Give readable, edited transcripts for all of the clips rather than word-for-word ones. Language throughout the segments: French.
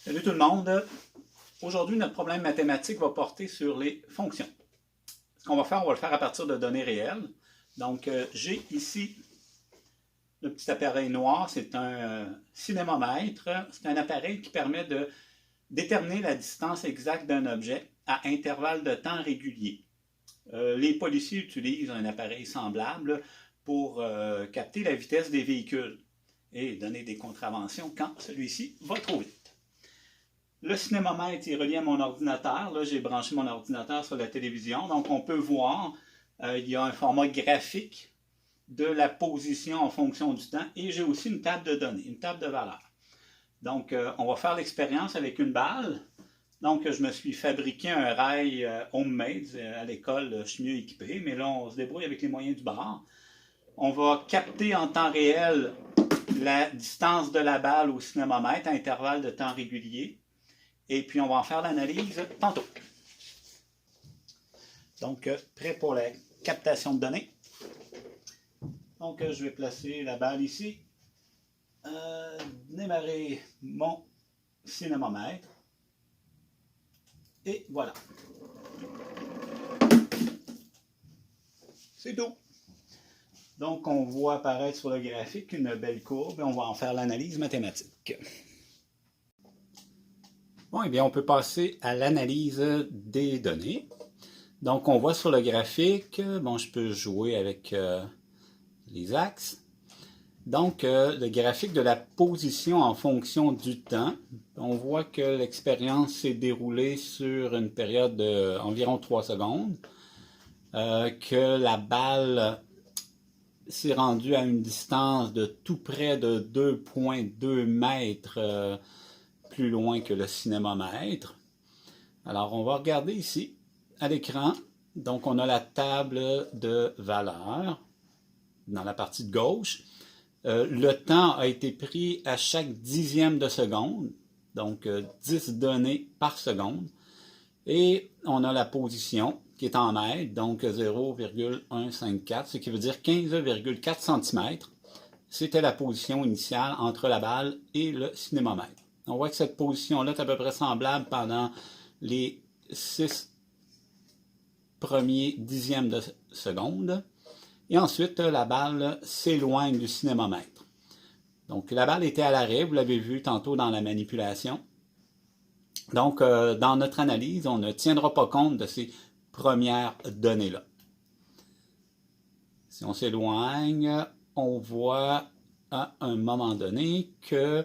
Salut tout le monde. Aujourd'hui, notre problème mathématique va porter sur les fonctions. Ce qu'on va faire, on va le faire à partir de données réelles. Donc, j'ai ici le petit appareil noir, c'est un cinémomètre. C'est un appareil qui permet de déterminer la distance exacte d'un objet à intervalles de temps réguliers. Les policiers utilisent un appareil semblable pour capter la vitesse des véhicules et donner des contraventions quand celui-ci va trop vite. Le cinémomètre est relié à mon ordinateur. Là, j'ai branché mon ordinateur sur la télévision. Donc, on peut voir, il y a un format graphique de la position en fonction du temps. Et j'ai aussi une table de données, une table de valeurs. Donc, on va faire l'expérience avec une balle. Donc, je me suis fabriqué un rail homemade. À l'école, je suis mieux équipé. Mais là, on se débrouille avec les moyens du bord. On va capter en temps réel la distance de la balle au cinémomètre à intervalles de temps réguliers. Et puis, on va en faire l'analyse tantôt. Donc, prêt pour la captation de données. Donc, je vais placer la balle ici. Démarrer mon cinémomètre. Et voilà. C'est tout. Donc, on voit apparaître sur le graphique une belle courbe et on va en faire l'analyse mathématique. Bon, eh bien, on peut passer à l'analyse des données. Donc, on voit sur le graphique, bon, je peux jouer avec les axes. Donc, le graphique de la position en fonction du temps. On voit que l'expérience s'est déroulée sur une période d'environ 3 secondes. Que la balle s'est rendue à une distance de tout près de 2,2 mètres plus loin que le cinémomètre. Alors, on va regarder ici, à l'écran. Donc, on a la table de valeurs dans la partie de gauche. Le temps a été pris à chaque dixième de seconde, donc 10 données par seconde. Et on a la position qui est en mètres, donc 0,154, ce qui veut dire 15,4 cm. C'était la position initiale entre la balle et le cinémomètre. On voit que cette position-là est à peu près semblable pendant les 6 premiers dixièmes de seconde. Et ensuite, la balle s'éloigne du cinémomètre. Donc, la balle était à l'arrêt, vous l'avez vu tantôt dans la manipulation. Donc, dans notre analyse, on ne tiendra pas compte de ces premières données-là. Si on s'éloigne, on voit à un moment donné que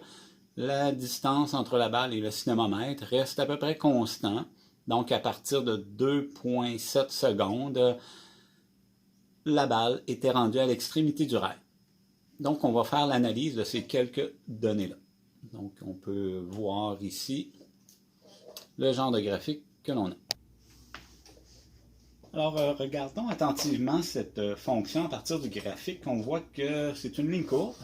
la distance entre la balle et le cinémomètre reste à peu près constant. Donc, à partir de 2,7 secondes, la balle était rendue à l'extrémité du rail. Donc, on va faire l'analyse de ces quelques données-là. Donc, on peut voir ici le genre de graphique que l'on a. Alors, regardons attentivement cette fonction à partir du graphique. On voit que c'est une ligne courbe.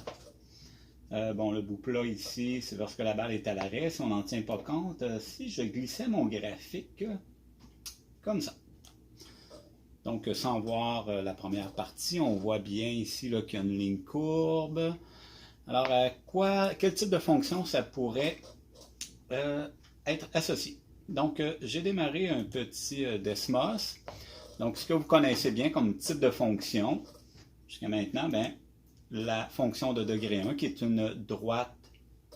Bon, le bout plat ici, c'est lorsque la balle est à l'arrêt. Si on n'en tient pas compte, si je glissais mon graphique comme ça. Donc, sans voir la première partie, on voit bien ici qu'il y a une ligne courbe. Alors, quel type de fonction ça pourrait être associé? Donc, j'ai démarré un petit Desmos. Donc, ce que vous connaissez bien comme type de fonction, jusqu'à maintenant, ben, la fonction de degré 1, qui est une droite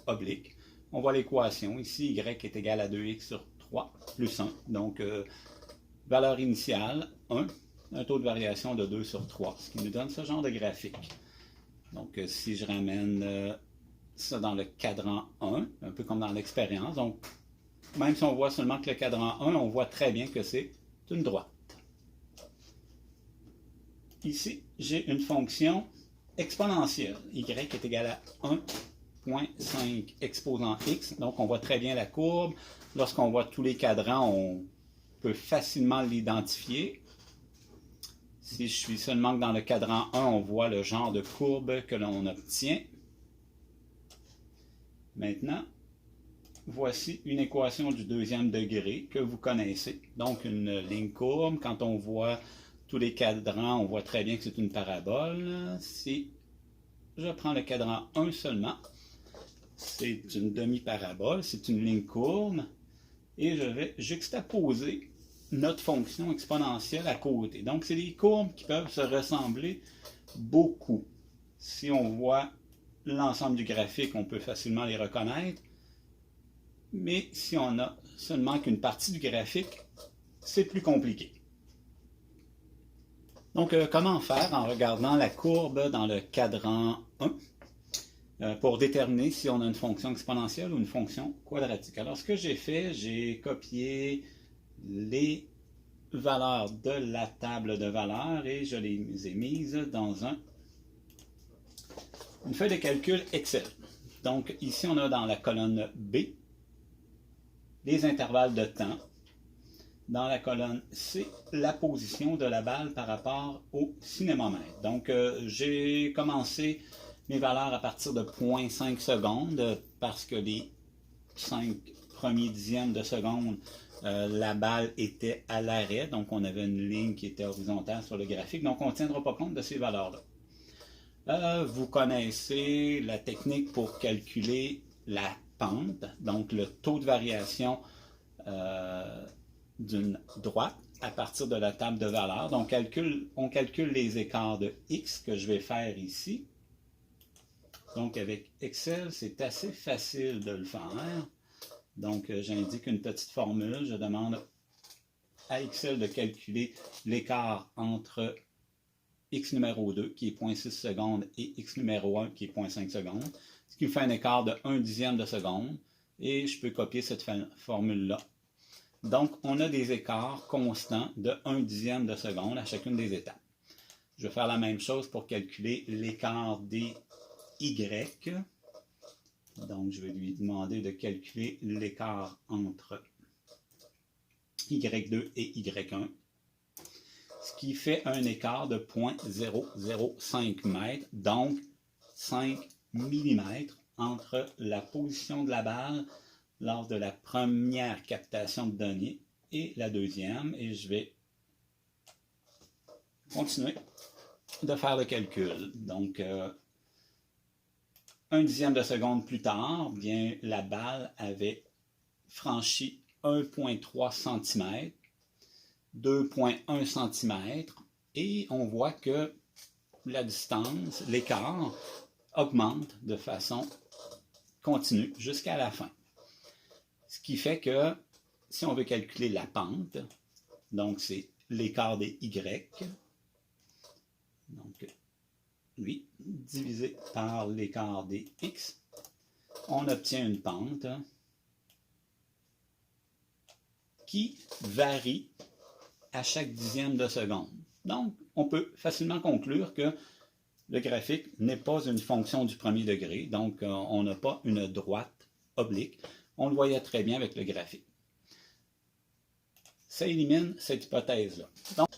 oblique. On voit l'équation. Ici, y est égal à 2x sur 3 plus 1. Donc, valeur initiale, 1. Un taux de variation de 2 sur 3, ce qui nous donne ce genre de graphique. Donc, si je ramène ça dans le cadran 1, un peu comme dans l'expérience, donc, même si on voit seulement que le cadran 1, on voit très bien que c'est une droite. Ici, j'ai une fonction exponentielle. Y est égal à 1,5 exposant x. Donc, on voit très bien la courbe. Lorsqu'on voit tous les cadrans, on peut facilement l'identifier. Si je suis seulement dans le cadran 1, on voit le genre de courbe que l'on obtient. Maintenant, voici une équation du deuxième degré que vous connaissez. Donc, une ligne courbe. Quand on voit tous les cadrans, on voit très bien que c'est une parabole. Si je prends le cadran 1 seulement, c'est une demi-parabole, c'est une ligne courbe, et je vais juxtaposer notre fonction exponentielle à côté. Donc, c'est des courbes qui peuvent se ressembler beaucoup. Si on voit l'ensemble du graphique, on peut facilement les reconnaître, mais si on a seulement qu'une partie du graphique, c'est plus compliqué. Donc, comment faire en regardant la courbe dans le cadran 1 pour déterminer si on a une fonction exponentielle ou une fonction quadratique? Alors, ce que j'ai fait, j'ai copié les valeurs de la table de valeurs et je les ai mises dans une feuille de calcul Excel. Donc, ici, on a dans la colonne B les intervalles de temps. Dans la colonne C, la position de la balle par rapport au cinémomètre. Donc, j'ai commencé mes valeurs à partir de 0,5 secondes parce que les 5 premiers dixièmes de seconde, la balle était à l'arrêt. Donc, on avait une ligne qui était horizontale sur le graphique. Donc, on ne tiendra pas compte de ces valeurs-là. Vous connaissez la technique pour calculer la pente, donc le taux de variation d'une droite à partir de la table de valeurs. Donc, on calcule les écarts de x que je vais faire ici. Donc, avec Excel, c'est assez facile de le faire. Donc, j'indique une petite formule. Je demande à Excel de calculer l'écart entre x numéro 2, qui est 0,6 secondes, et x numéro 1, qui est 0,5 secondes, ce qui me fait un écart de 1 dixième de seconde. Et je peux copier cette formule-là. Donc, on a des écarts constants de 1 dixième de seconde à chacune des étapes. Je vais faire la même chose pour calculer l'écart des Y. Donc, je vais lui demander de calculer l'écart entre Y2 et Y1, ce qui fait un écart de 0,005 m, donc 5 mm entre la position de la balle lors de la première captation de données et la deuxième, et je vais continuer de faire le calcul. Donc, 1 dixième de seconde plus tard, bien, la balle avait franchi 1,3 cm, 2,1 cm, et on voit que la distance, l'écart, augmente de façon continue jusqu'à la fin. Ce qui fait que si on veut calculer la pente, donc c'est l'écart des Y, donc oui, divisé par l'écart des X, on obtient une pente qui varie à chaque dixième de seconde. Donc, on peut facilement conclure que le graphique n'est pas une fonction du premier degré, donc on n'a pas une droite oblique. On le voyait très bien avec le graphique. Ça élimine cette hypothèse-là. Donc,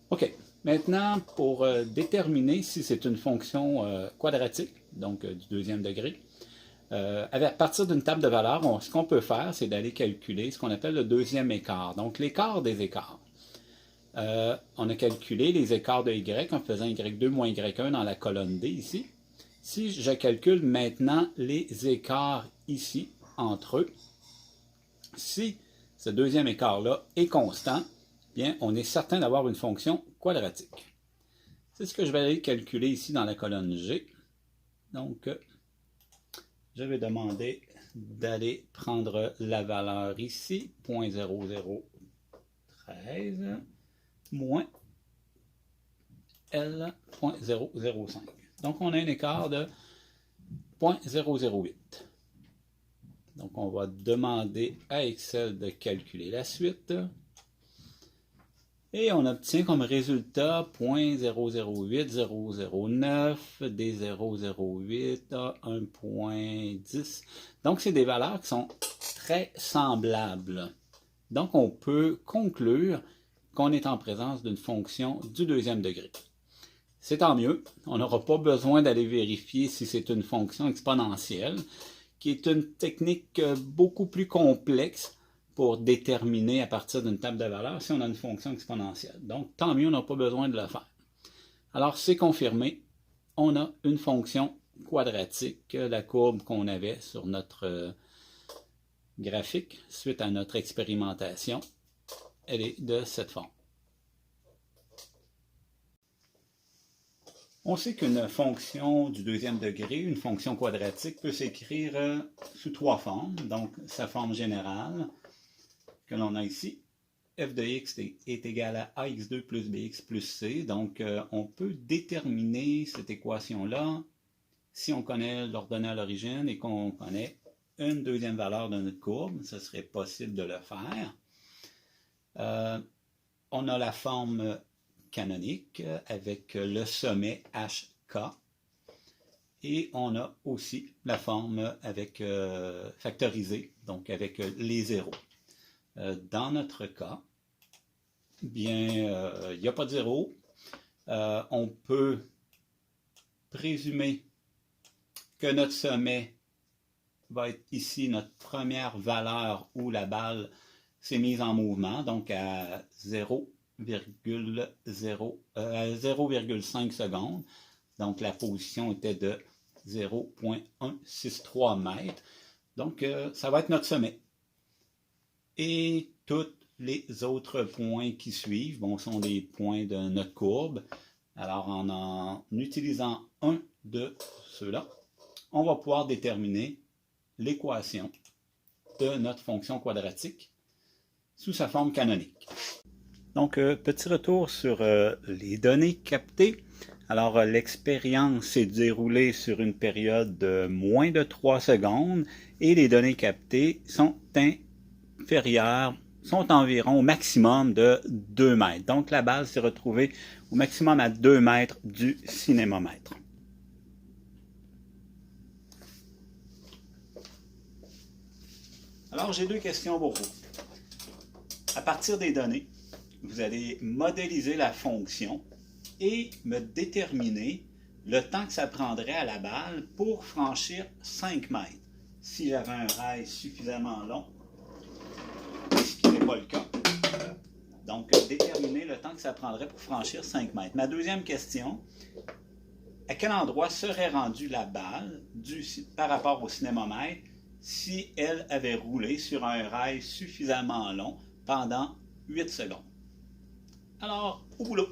OK. Maintenant, pour déterminer si c'est une fonction quadratique, donc du deuxième degré, à partir d'une table de valeurs, ce qu'on peut faire, c'est d'aller calculer ce qu'on appelle le deuxième écart. Donc, l'écart des écarts. On a calculé les écarts de Y en faisant Y2 moins Y1 dans la colonne D ici. Si je calcule maintenant les écarts ici, entre eux, si ce deuxième écart-là est constant, bien, on est certain d'avoir une fonction quadratique. C'est ce que je vais aller calculer ici dans la colonne G. Donc, je vais demander d'aller prendre la valeur ici, 0,0013 moins L.005. Donc, on a un écart de 0,008. Donc, on va demander à Excel de calculer la suite. Et on obtient comme résultat 0,08009, des 0,08 à 1,10. Donc, c'est des valeurs qui sont très semblables. Donc, on peut conclure qu'on est en présence d'une fonction du deuxième degré. C'est tant mieux. On n'aura pas besoin d'aller vérifier si c'est une fonction exponentielle, qui est une technique beaucoup plus complexe pour déterminer à partir d'une table de valeurs si on a une fonction exponentielle. Donc, tant mieux, on n'a pas besoin de le faire. Alors, c'est confirmé, on a une fonction quadratique, la courbe qu'on avait sur notre graphique suite à notre expérimentation, elle est de cette forme. On sait qu'une fonction du deuxième degré, une fonction quadratique, peut s'écrire sous trois formes. Donc, sa forme générale, que l'on a ici, f de x est égal à ax2 plus bx plus c. Donc, on peut déterminer cette équation-là si on connaît l'ordonnée à l'origine et qu'on connaît une deuxième valeur de notre courbe. Ce serait possible de le faire. On a la forme canonique avec le sommet HK et on a aussi la forme avec factorisée, donc avec les zéros. Dans notre cas, bien, il n'y a pas de zéro. On peut présumer que notre sommet va être ici notre première valeur où la balle s'est mise en mouvement, donc à 0,5 secondes. Donc la position était de 0,163 mètres. Donc ça va être notre sommet. Et tous les autres points qui suivent sont des points de notre courbe. Alors en utilisant un de ceux-là, on va pouvoir déterminer l'équation de notre fonction quadratique sous sa forme canonique. Donc, petit retour sur les données captées. Alors, l'expérience s'est déroulée sur une période de moins de 3 secondes et les données captées sont inférieures, sont environ au maximum de 2 mètres. Donc, la balle s'est retrouvée au maximum à 2 mètres du cinémomètre. Alors, j'ai deux questions pour vous. À partir des données, vous allez modéliser la fonction et me déterminer le temps que ça prendrait à la balle pour franchir 5 mètres. Si j'avais un rail suffisamment long, ce qui n'est pas le cas. Donc, déterminer le temps que ça prendrait pour franchir 5 mètres. Ma deuxième question, à quel endroit serait rendue la balle par rapport au cinémomètre si elle avait roulé sur un rail suffisamment long pendant 8 secondes? Alors, au boulot!